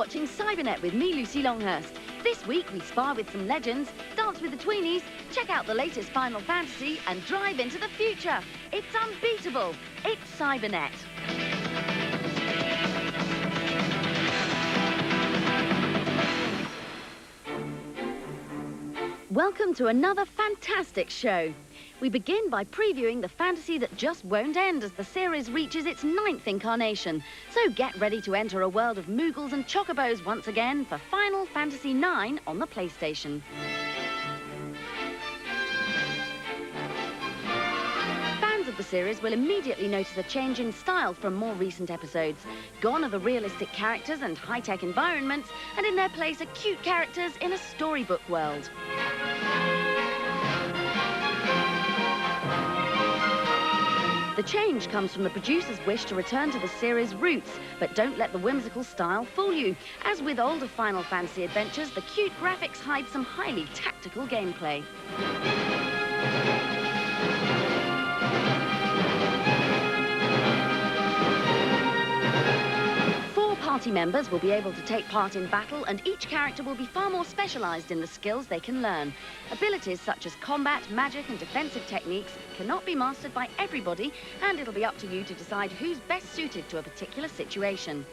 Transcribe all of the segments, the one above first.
watching Cybernet with me, Lucy Longhurst. This week we spar with some legends, dance with the Tweenies, check out the latest Final Fantasy and drive into the future. It's unbeatable. It's Cybernet. Welcome to another fantastic show. We begin by previewing the fantasy that just won't end as the series reaches its 9th incarnation. So get ready to enter a world of Moogles and Chocobos once again for Final Fantasy IX on the PlayStation. Fans of the series will immediately notice a change in style from more recent episodes. Gone are the realistic characters and high-tech environments, and in their place are cute characters in a storybook world. The change comes from the producer's wish to return to the series' roots, but don't let the whimsical style fool you. As with older Final Fantasy adventures, the cute graphics hide some highly tactical gameplay. Party members will be able to take part in battle, and each character will be far more specialised in the skills they can learn. Abilities such as combat, magic and defensive techniques cannot be mastered by everybody, and it'll be up to you to decide who's best suited to a particular situation.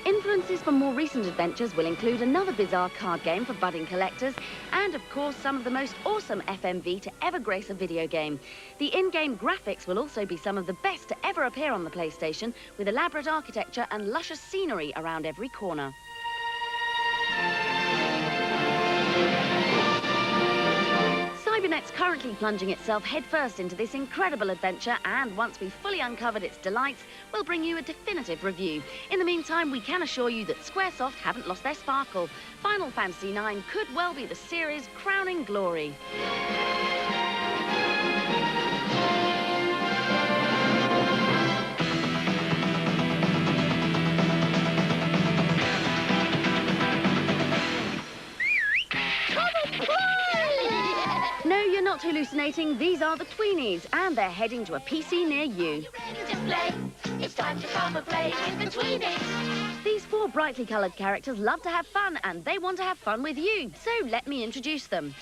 Influences from more recent adventures will include another bizarre card game for budding collectors and, of course, some of the most awesome FMV to ever grace a video game. The in-game graphics will also be some of the best to ever appear on the PlayStation, with elaborate architecture and luscious scenery around every corner. Cybernet's currently plunging itself headfirst into this incredible adventure, and once we've fully uncovered its delights, we'll bring you a definitive review. In the meantime, we can assure you that Squaresoft haven't lost their sparkle. Final Fantasy IX could well be the series' crowning glory. No, you're not hallucinating. These are the Tweenies, and they're heading to a PC near you. Are you ready to play? It's time to come and play with the Tweenies. These 4 brightly coloured characters love to have fun, and they want to have fun with you. So let me introduce them.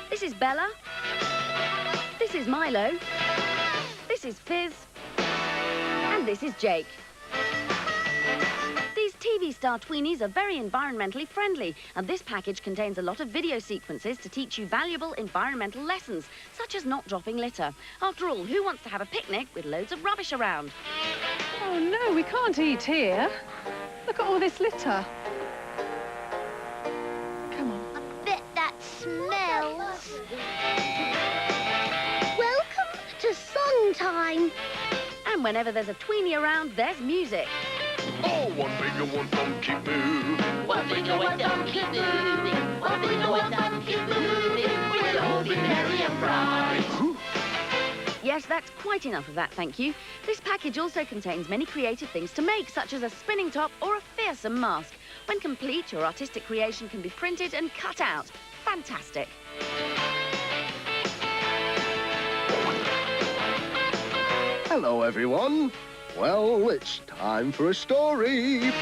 This is Bella. This is Milo. This is Fizz. And this is Jake. These TV star Tweenies are very environmentally friendly, and this package contains a lot of video sequences to teach you valuable environmental lessons, such as not dropping litter. After all, who wants to have a picnic with loads of rubbish around? Oh no, we can't eat here. Look at all this litter. Come on. I bet that smells. Welcome to song time. And whenever there's a Tweenie around, there's music. Oh, one finger, one thumb, keep moving. One finger, one thumb, keep moving. One finger, one thumb, keep moving. We'll all be merry and bright. Yes, that's quite enough of that, thank you. This package also contains many creative things to make, such as a spinning top or a fearsome mask. When complete, your artistic creation can be printed and cut out. Fantastic. Hello, everyone. Well, it's time for a story.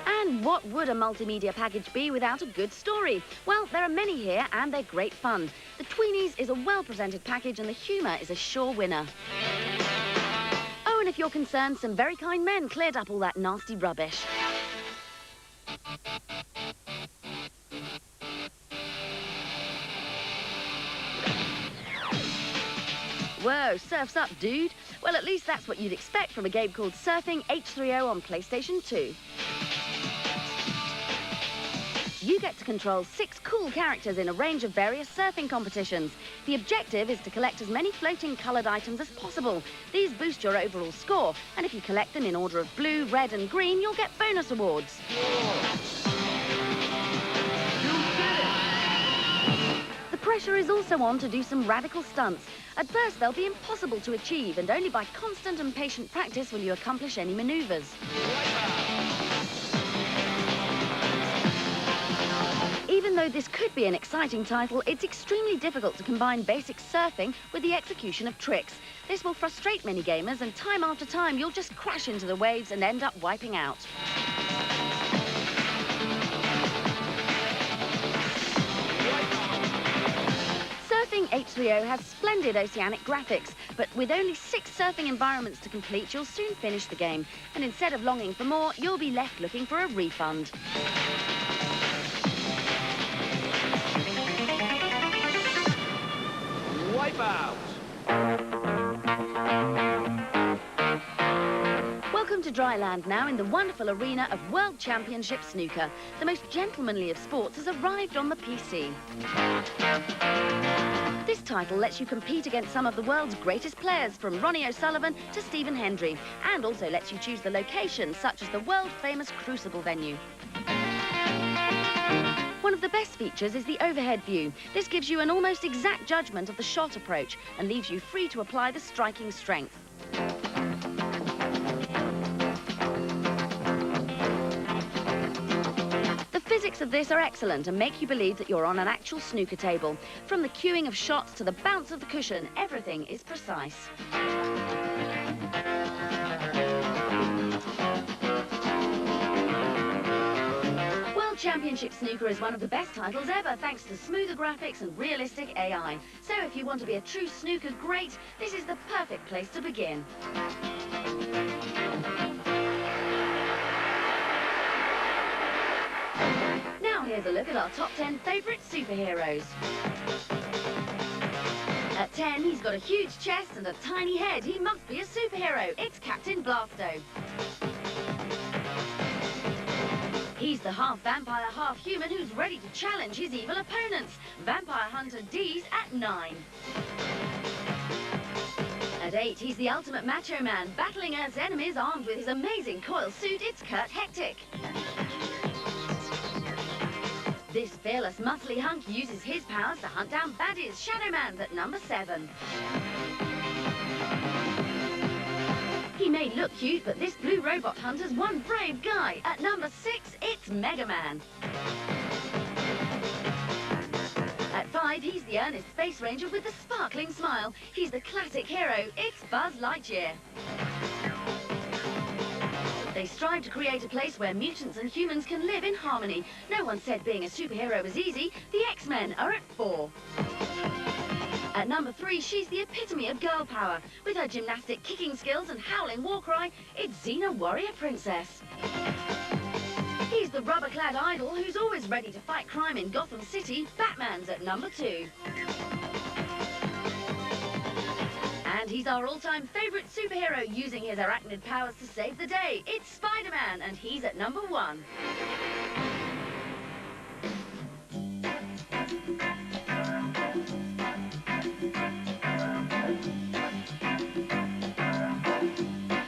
And what would a multimedia package be without a good story? Well, there are many here, and they're great fun. The Tweenies is a well-presented package, and the humour is a sure winner. Oh, and if you're concerned, some very kind men cleared up all that nasty rubbish. Whoa, surf's up, dude. Well, at least that's what you'd expect from a game called Surfing H3O on PlayStation 2. You get to control 6 cool characters in a range of various surfing competitions. The objective is to collect as many floating coloured items as possible. These boost your overall score, and if you collect them in order of blue, red and green, you'll get bonus awards. The pressure is also on to do some radical stunts. At first, they'll be impossible to achieve, and only by constant and patient practice will you accomplish any manoeuvres. Even though this could be an exciting title, it's extremely difficult to combine basic surfing with the execution of tricks. This will frustrate many gamers, and time after time you'll just crash into the waves and end up wiping out. Surfing H3O has splendid oceanic graphics, but with only 6 surfing environments to complete, you'll soon finish the game. And instead of longing for more, you'll be left looking for a refund. Wipeout! Welcome to Dryland now in the wonderful arena of World Championship Snooker. The most gentlemanly of sports has arrived on the PC. This title lets you compete against some of the world's greatest players, from Ronnie O'Sullivan to Stephen Hendry, and also lets you choose the location, such as the world-famous Crucible venue. One of the best features is the overhead view. This gives you an almost exact judgment of the shot approach and leaves you free to apply the striking strength. The physics of this are excellent and make you believe that you're on an actual snooker table. From the cueing of shots to the bounce of the cushion, everything is precise. World Championship Snooker is one of the best titles ever, thanks to smoother graphics and realistic AI. So if you want to be a true snooker great, this is the perfect place to begin. Now here's a look at our top 10 favourite superheroes. At 10, he's got a huge chest and a tiny head. He must be a superhero. It's Captain Blasto. He's the half-vampire, half-human who's ready to challenge his evil opponents. Vampire Hunter D's at 9. At 8, he's the ultimate macho man, battling Earth's enemies armed with his amazing coil suit. It's Kurt Hectic. This fearless, muscly hunk uses his powers to hunt down baddies. Shadow Man's at number 7. He may look cute, but this blue robot hunter's one brave guy. At number 6, it's Mega Man. At 5, he's the earnest space ranger with the sparkling smile. He's the classic hero. It's Buzz Lightyear. They strive to create a place where mutants and humans can live in harmony. No one said being a superhero was easy. The X-Men are at 4. At number 3, she's the epitome of girl power. With her gymnastic kicking skills and howling war cry, it's Xena Warrior Princess. He's the rubber-clad idol who's always ready to fight crime in Gotham City. Batman's at number 2. And he's our all-time favourite superhero, using his arachnid powers to save the day. It's Spider-Man, and he's at number 1.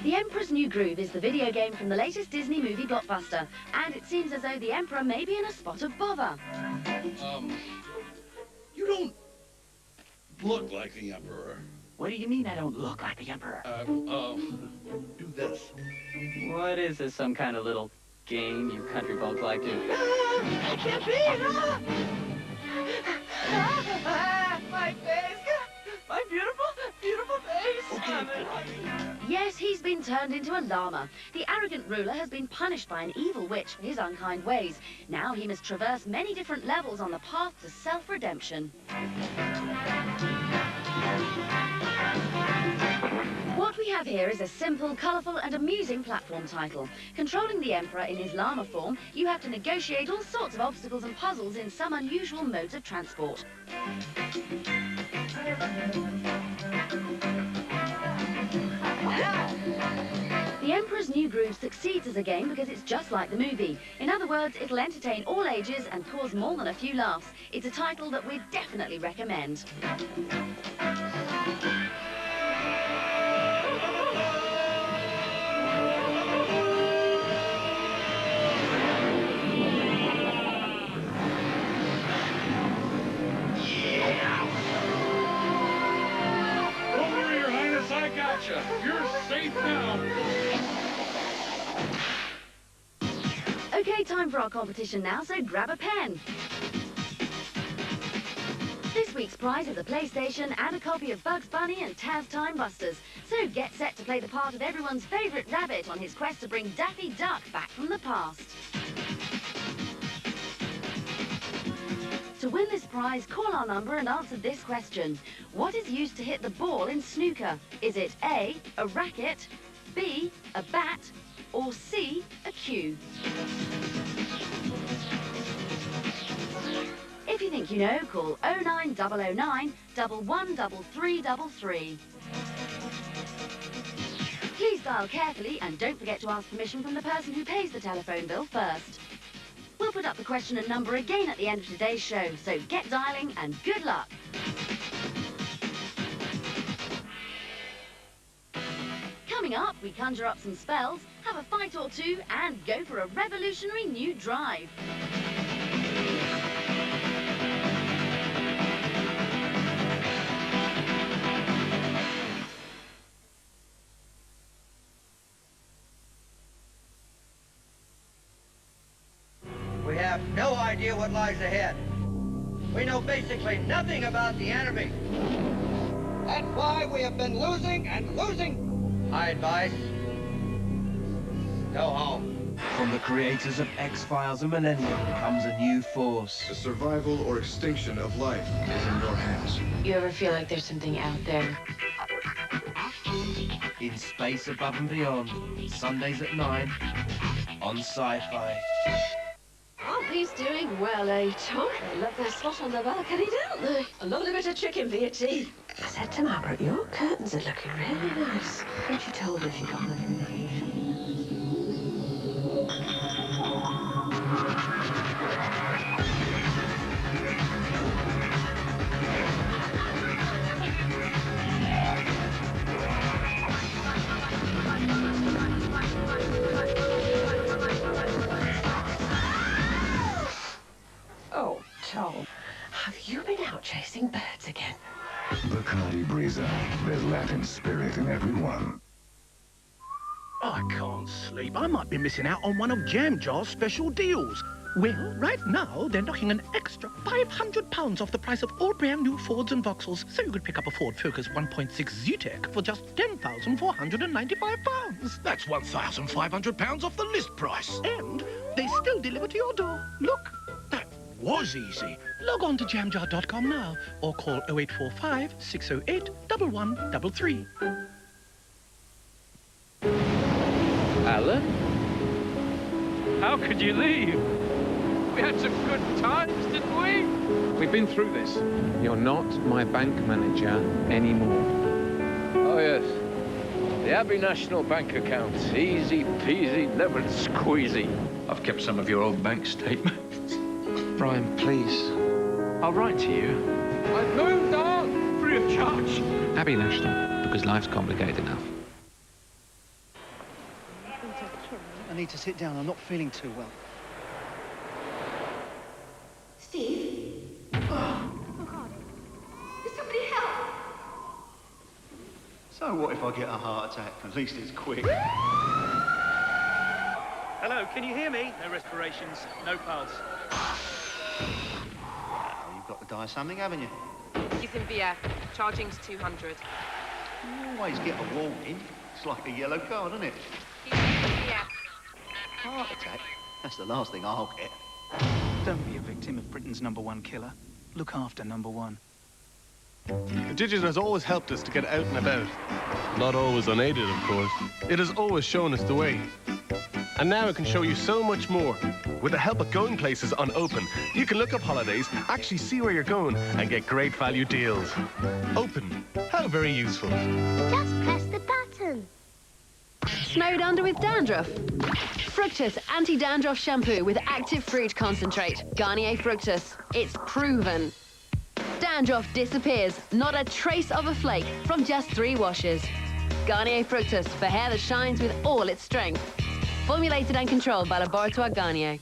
The Emperor's New Groove is the video game from the latest Disney movie blockbuster, and it seems as though the Emperor may be in a spot of bother. You don't look like the Emperor. What do you mean I don't look like the Emperor? Do this. What is this, some kind of little game you country bugs like to? I can't be! My face! My beautiful, beautiful face! Yes, he's been turned into a llama. The arrogant ruler has been punished by an evil witch for his unkind ways. Now he must traverse many different levels on the path to self-redemption. What we have here is a simple, colourful and amusing platform title. Controlling the Emperor in his llama form, you have to negotiate all sorts of obstacles and puzzles in some unusual modes of transport. The Emperor's New Groove succeeds as a game because it's just like the movie. In other words, it'll entertain all ages and cause more than a few laughs. It's a title that we'd definitely recommend. Over, Your Highness, I gotcha. You're safe now. Okay, time for our competition now, so grab a pen. week's prize is a PlayStation and a copy of Bugs Bunny and Taz Time Busters. So get set to play the part of everyone's favourite rabbit on his quest to bring Daffy Duck back from the past. To win this prize, call our number and answer this question. What is used to hit the ball in snooker? Is it A, a racket, B, a bat, or C, a cue? If you think you know, call 09009 113333. Please dial carefully and don't forget to ask permission from the person who pays the telephone bill first. We'll put up the question and number again at the end of today's show, so get dialing and good luck. Coming up, we conjure up some spells, have a fight or two, and go for a revolutionary new drive. We have no idea what lies ahead. We know basically nothing about the enemy. That's why we have been losing and losing. My advice, go home. From the creators of X-Files and Millennium comes a new force. The survival or extinction of life is in your hands. You ever feel like there's something out there? In space above and beyond, Sundays at 9 on Sci-Fi. Oh, he's doing well, eh, Tom? They love their spot on the balcony, don't they? A lovely bit of chicken for your tea. I said to Margaret, your curtains are looking really nice. And she told us she got them from Asia. Oh, Tom, have you been out chasing birds again? Bacardi Brisa. There's Latin spirit in everyone. I can't sleep. I might be missing out on one of Jam Jar's special deals. Well, right now, they're knocking an extra £500 off the price of all brand new Fords and Vauxhalls, so you could pick up a Ford Focus 1.6 Zetec for just £10,495. That's £1,500 off the list price. And they still deliver to your door. Look, that was easy. Log on to jamjar.com now or call 0845 608 1133. Alan? How could you leave? We had some good times, didn't we? We've been through this. You're not my bank manager anymore. Oh, yes. The Abbey National Bank account. Easy peasy, lemon squeezy. I've kept some of your old bank statements. Brian, please. I'll write to you. I've moved on, free of charge. Abbey National, because life's complicated enough. I need to sit down. I'm not feeling too well. Steve? Oh, God. Can somebody help? So what if I get a heart attack? At least it's quick. Hello, can you hear me? No respirations, no pulse. You've got to die of something, haven't you? He's in VF. Charging's 200. You always get a warning. It's like a yellow card, isn't it? He's in VF. Heart attack? That's the last thing I'll get. Don't be a victim of Britain's #1 killer. Look after #1. The Digit has always helped us to get out and about. Not always unaided, of course. It has always shown us the way. And now it can show you so much more. With the help of Going Places on Open, you can look up holidays, actually see where you're going, and get great value deals. Open. How very useful. Just press the button. Snowed under with dandruff? Fructus anti-dandruff shampoo with active fruit concentrate. Garnier Fructus. It's proven. Dandruff disappears, not a trace of a flake, from just 3 washes. Garnier Fructus, for hair that shines with all its strength. Formulated and controlled by Laboratoire Garnier.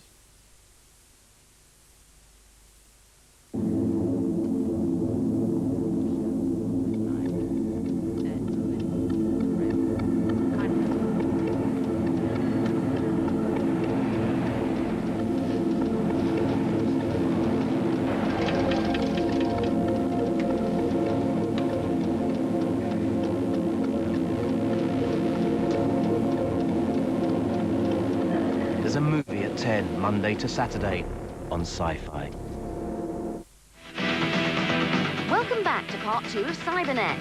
a movie at 10, Monday to Saturday, on Sci-Fi. Welcome back to part 2 of Cybernet.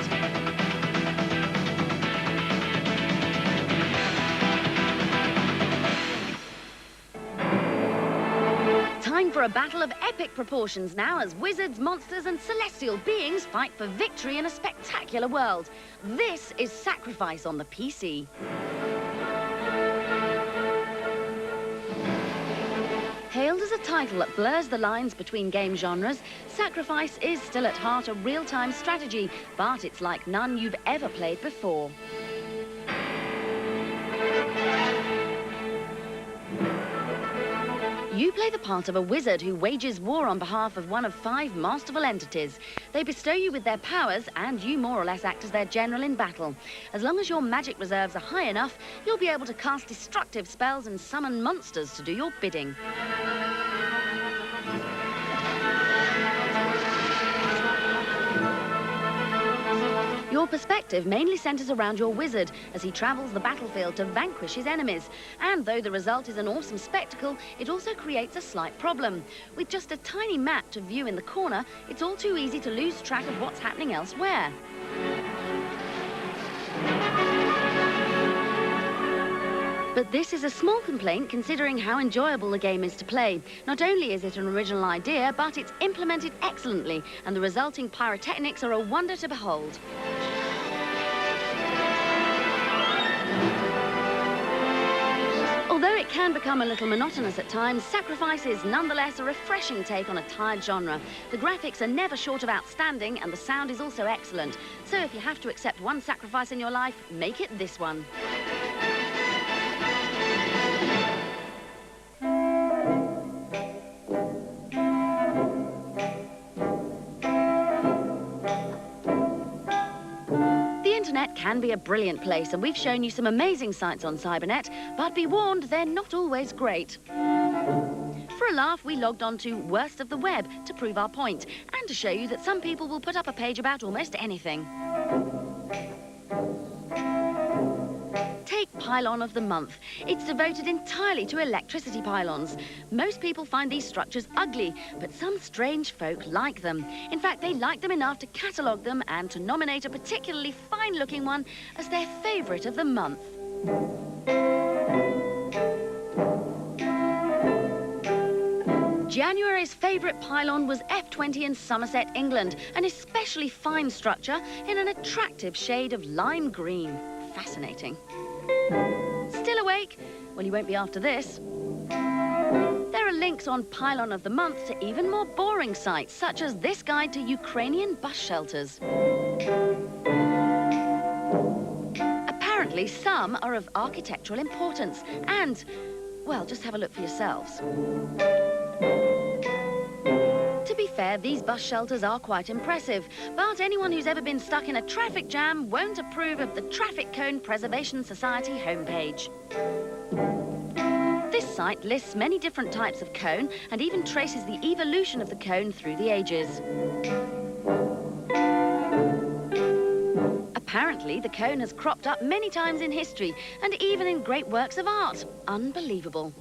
Time for a battle of epic proportions now as wizards, monsters and celestial beings fight for victory in a spectacular world. This is Sacrifice on the PC. Hailed as a title that blurs the lines between game genres, Sacrifice is still at heart a real-time strategy, but it's like none you've ever played before. You play the part of a wizard who wages war on behalf of one of 5 masterful entities. They bestow you with their powers, and you more or less act as their general in battle. As long as your magic reserves are high enough, you'll be able to cast destructive spells and summon monsters to do your bidding. Your perspective mainly centres around your wizard as he travels the battlefield to vanquish his enemies. And though the result is an awesome spectacle, it also creates a slight problem. With just a tiny map to view in the corner, it's all too easy to lose track of what's happening elsewhere. But this is a small complaint considering how enjoyable the game is to play. Not only is it an original idea, but it's implemented excellently, and the resulting pyrotechnics are a wonder to behold. Although it can become a little monotonous at times, Sacrifice is nonetheless a refreshing take on a tired genre. The graphics are never short of outstanding, and the sound is also excellent. So if you have to accept one sacrifice in your life, make it this one. The internet can be a brilliant place, and we've shown you some amazing sites on Cybernet, but be warned, they're not always great. For a laugh, we logged on to Worst of the Web to prove our point, and to show you that some people will put up a page about almost anything. Take Pylon of the Month. It's devoted entirely to electricity pylons. Most people find these structures ugly, but some strange folk like them. In fact, they like them enough to catalogue them and to nominate a particularly fine-looking one as their favourite of the month. January's favourite pylon was F20 in Somerset, England, an especially fine structure in an attractive shade of lime green. Fascinating. Still awake? Well, you won't be after this. There are links on Pylon of the Month to even more boring sites, such as this guide to Ukrainian bus shelters. Apparently, some are of architectural importance, and, well, just have a look for yourselves. To be fair, these bus shelters are quite impressive, but anyone who's ever been stuck in a traffic jam won't approve of the Traffic Cone Preservation Society homepage. This site lists many different types of cone and even traces the evolution of the cone through the ages. Apparently, the cone has cropped up many times in history and even in great works of art. Unbelievable.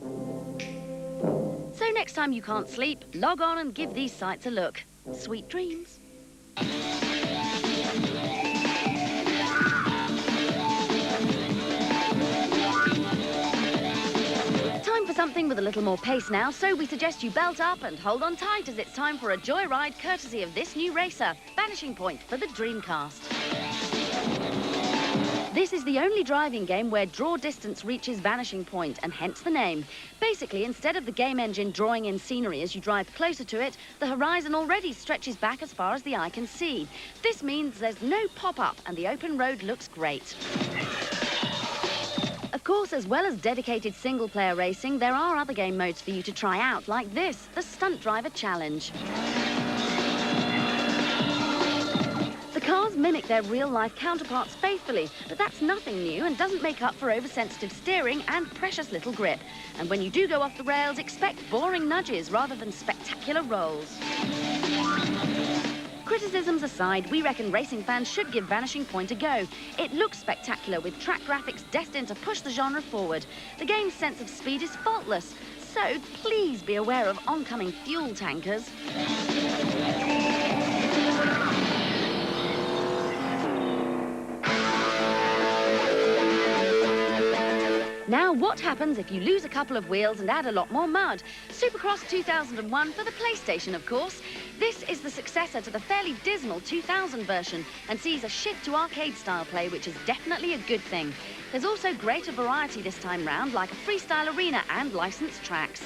So next time you can't sleep, log on and give these sites a look. Sweet dreams. Time for something with a little more pace now, so we suggest you belt up and hold on tight as it's time for a joyride courtesy of this new racer, Vanishing Point for the Dreamcast. This is the only driving game where draw distance reaches vanishing point, and hence the name. Basically, instead of the game engine drawing in scenery as you drive closer to it, the horizon already stretches back as far as the eye can see. This means there's no pop-up and the open road looks great. Of course, as well as dedicated single-player racing, there are other game modes for you to try out, like this, the Stunt Driver Challenge. The cars mimic their real-life counterparts faithfully, but that's nothing new and doesn't make up for oversensitive steering and precious little grip. And when you do go off the rails, expect boring nudges rather than spectacular rolls. Criticisms aside, we reckon racing fans should give Vanishing Point a go. It looks spectacular with track graphics destined to push the genre forward. The game's sense of speed is faultless, so please be aware of oncoming fuel tankers. Now, what happens if you lose a couple of wheels and add a lot more mud? Supercross 2001 for the PlayStation, of course. This is the successor to the fairly dismal 2000 version and sees a shift to arcade-style play, which is definitely a good thing. There's also greater variety this time round, like a freestyle arena and licensed tracks.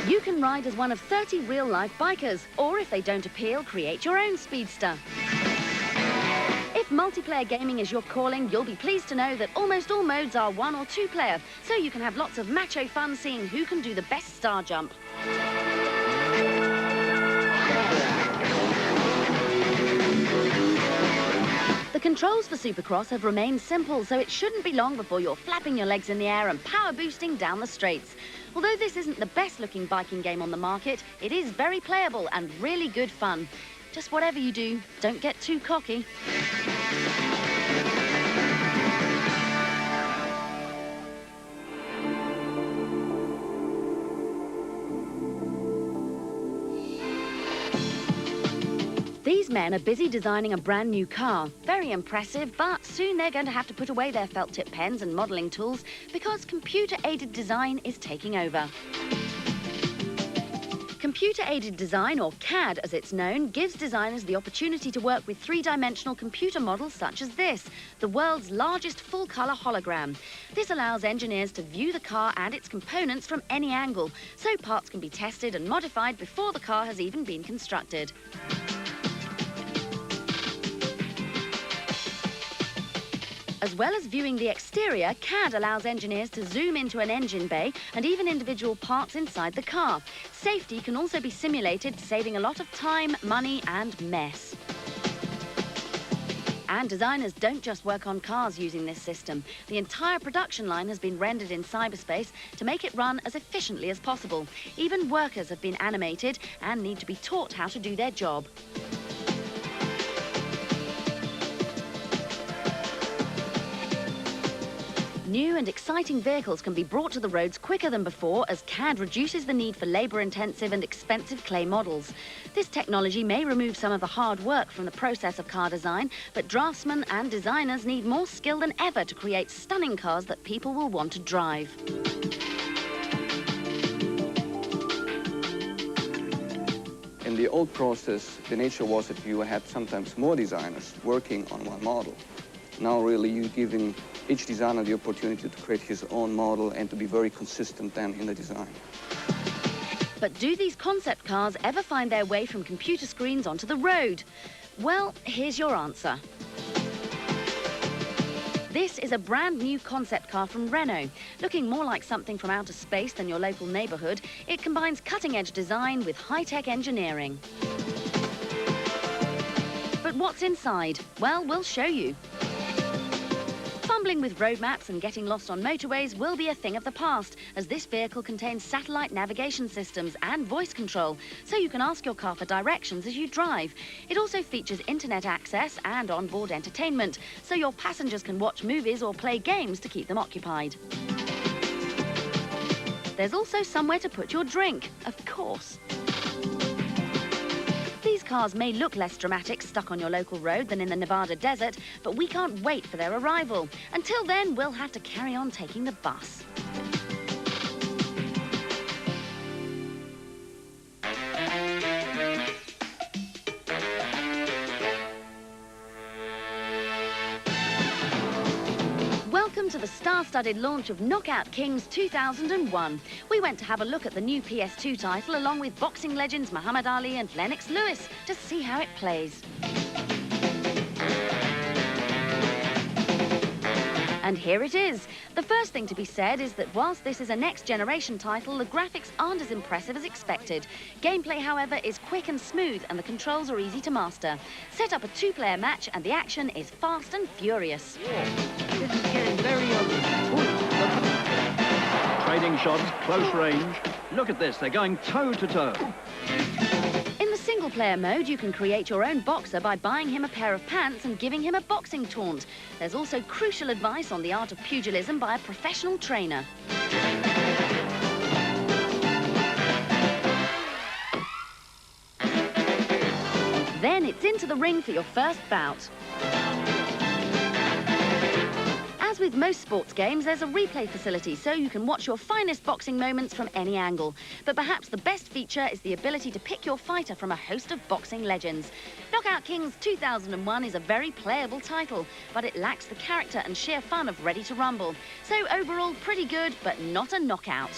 You can ride as one of 30 real-life bikers, or if they don't appeal, create your own speedster. If multiplayer gaming is your calling, you'll be pleased to know that almost all modes are 1 or 2 player, so you can have lots of macho fun seeing who can do the best star jump. The controls for Supercross have remained simple, so it shouldn't be long before you're flapping your legs in the air and power boosting down the straights. Although this isn't the best looking biking game on the market, it is very playable and really good fun. Just whatever you do, don't get too cocky. These men are busy designing a brand new car. Very impressive, but soon they're going to have to put away their felt tip pens and modelling tools because computer-aided design is taking over. Computer-aided design, or CAD as it's known, gives designers the opportunity to work with three-dimensional computer models such as this, the world's largest full-colour hologram. This allows engineers to view the car and its components from any angle, so parts can be tested and modified before the car has even been constructed. As well as viewing the exterior, CAD allows engineers to zoom into an engine bay and even individual parts inside the car. Safety can also be simulated, saving a lot of time, money and mess. And designers don't just work on cars using this system. The entire production line has been rendered in cyberspace to make it run as efficiently as possible. Even workers have been animated and need to be taught how to do their job. New and exciting vehicles can be brought to the roads quicker than before as CAD reduces the need for labour-intensive and expensive clay models. This technology may remove some of the hard work from the process of car design, but draftsmen and designers need more skill than ever to create stunning cars that people will want to drive. In the old process, the nature was that you had sometimes more designers working on one model. Now really you're giving each designer the opportunity to create his own model and to be very consistent then in the design. But do these concept cars ever find their way from computer screens onto the road? Well, here's your answer. This is a brand new concept car from Renault. Looking more like something from outer space than your local neighbourhood, it combines cutting-edge design with high-tech engineering. But what's inside? Well, we'll show you. Fumbling with road maps and getting lost on motorways will be a thing of the past, as this vehicle contains satellite navigation systems and voice control, so you can ask your car for directions as you drive. It also features internet access and onboard entertainment, so your passengers can watch movies or play games to keep them occupied. There's also somewhere to put your drink, of course. These cars may look less dramatic stuck on your local road than in the Nevada desert, but we can't wait for their arrival. Until then, we'll have to carry on taking the bus. Welcome to the star-studded launch of Knockout Kings 2001. We went to have a look at the new PS2 title along with boxing legends Muhammad Ali and Lennox Lewis to see how it plays. And here it is. The first thing to be said is that whilst this is a next-generation title, the graphics aren't as impressive as expected. Gameplay, however, is quick and smooth, and the controls are easy to master. Set up a two-player match, and the action is fast and furious. This is getting very ugly. Trading shots, close range. Look at this, they're going toe-to-toe. single-player mode, you can create your own boxer by buying him a pair of pants and giving him a boxing taunt. There's also crucial advice on the art of pugilism by a professional trainer. Then it's into the ring for your first bout. As with most sports games, there's a replay facility, so you can watch your finest boxing moments from any angle. But perhaps the best feature is the ability to pick your fighter from a host of boxing legends. Knockout Kings 2001 is a very playable title, but it lacks the character and sheer fun of Ready to Rumble. So overall, pretty good, but not a knockout.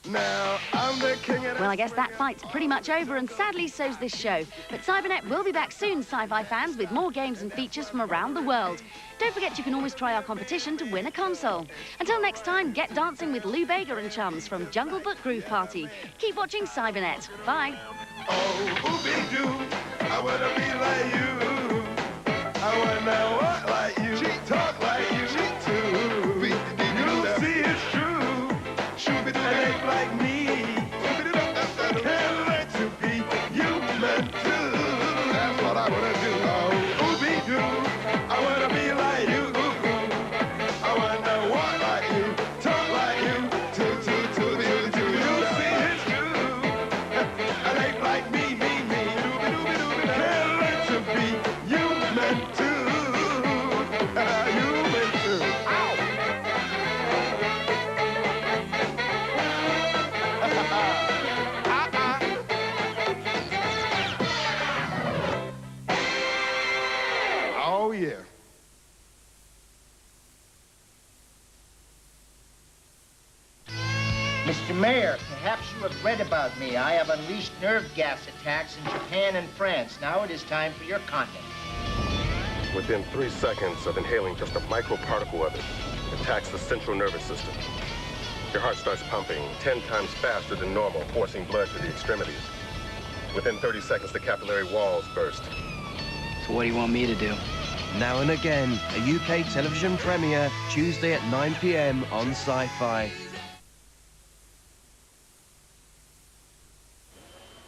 Now I'm the king of... Well, I guess that fight's pretty much over, and sadly so's this show. But Cybernet will be back soon, sci-fi fans, with more games and features from around the world. Don't forget you can always try our competition to win a console. Until next time, get dancing with Lou Bega and chums from Jungle Book Groove Party. Keep watching Cybernet. Bye. Oh, ooby-doo, I wanna be like you. I wanna walk like you, talk like you, too. You see it's true. Ain't like me. Can't wait to be human too. That's what I wanna do. Oh, ooby-doo, I wanna be like you. I wanna walk like you, talk like you, too. You see it's true. It ain't like me. Can't wait to be human too. Human too. Oh, yeah. Mr. Mayor, perhaps you have read about me. I have unleashed nerve gas attacks in Japan and France. Now it is time for your comment. Within 3 seconds of inhaling just a microparticle of it, attacks the central nervous system. Your heart starts pumping 10 times faster than normal, forcing blood to the extremities. Within 30 seconds, the capillary walls burst. So what do you want me to do? Now and again, a UK television premiere, Tuesday at 9 p.m. on Sci-Fi.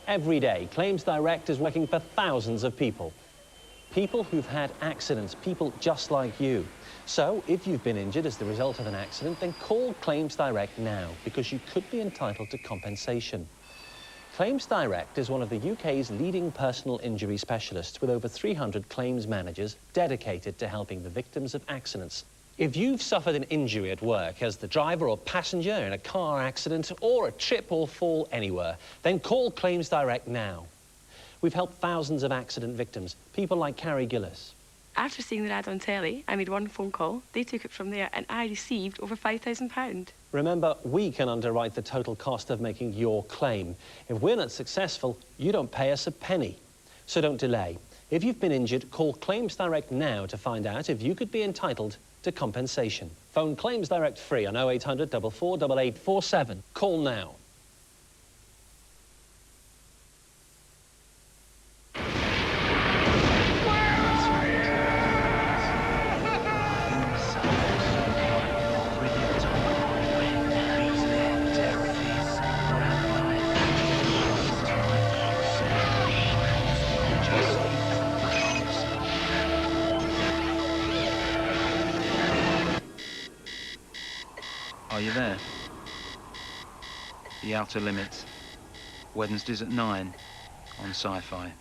Every day, Claims Direct is working for thousands of people. People who've had accidents, people just like you. So, if you've been injured as the result of an accident, then call Claims Direct now, because you could be entitled to compensation. Claims Direct is one of the UK's leading personal injury specialists, with over 300 claims managers dedicated to helping the victims of accidents. If you've suffered an injury at work as the driver or passenger in a car accident or a trip or fall anywhere, then call Claims Direct now. We've helped thousands of accident victims, people like Carrie Gillis. After seeing the ad on telly, I made one phone call, they took it from there, and I received over £5,000. Remember, we can underwrite the total cost of making your claim. If we're not successful, you don't pay us a penny. So don't delay. If you've been injured, call Claims Direct now to find out if you could be entitled to compensation. Phone Claims Direct free on 0800 44 8847. Call now. Are you there? The Outer Limits. Wednesdays at 9 on Sci-Fi.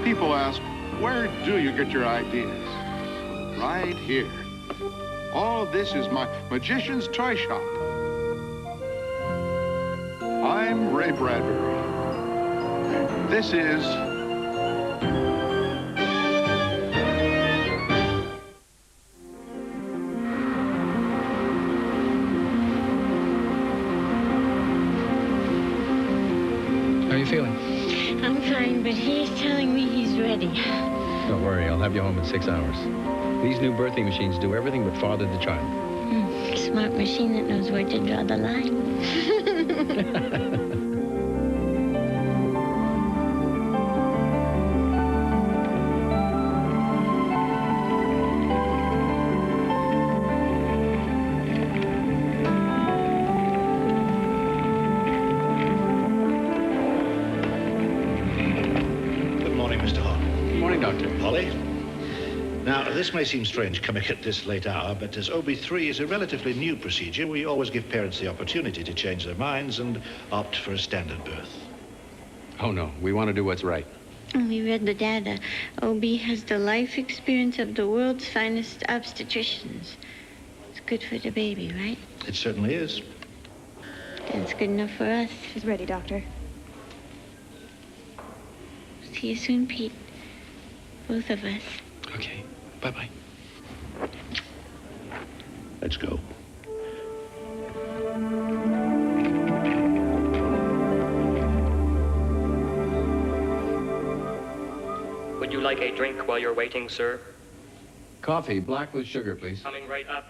People ask, where do you get your ideas? Right here. All of this is my magician's toy shop. I'm Ray Bradbury. This is... How are you feeling? I'm fine, but he's telling me he's ready. Don't worry, I'll have you home in 6 hours. These new birthing machines do everything but father the child. Smart machine that knows where to draw the line. Good morning, Mr. Hall. Good morning, Doctor. Holly? Now, this may seem strange coming at this late hour, but as OB3 is a relatively new procedure, we always give parents the opportunity to change their minds and opt for a standard birth. Oh, no. We want to do what's right. We read the data. OB has the life experience of the world's finest obstetricians. It's good for the baby, right? It certainly is. It's good enough for us. She's ready, Doctor. See you soon, Pete. Both of us. Okay. Bye-bye. Let's go. Would you like a drink while you're waiting, sir? Coffee, black with sugar, please. Coming right up.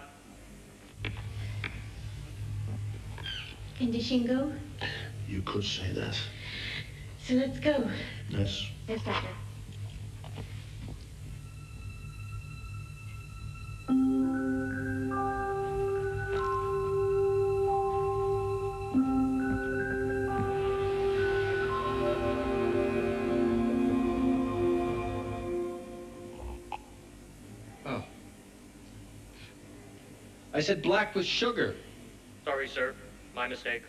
Condition go? You could say that. So let's go. Yes. Yes, Doctor. Oh. I said black with sugar. Sorry, sir. My mistake.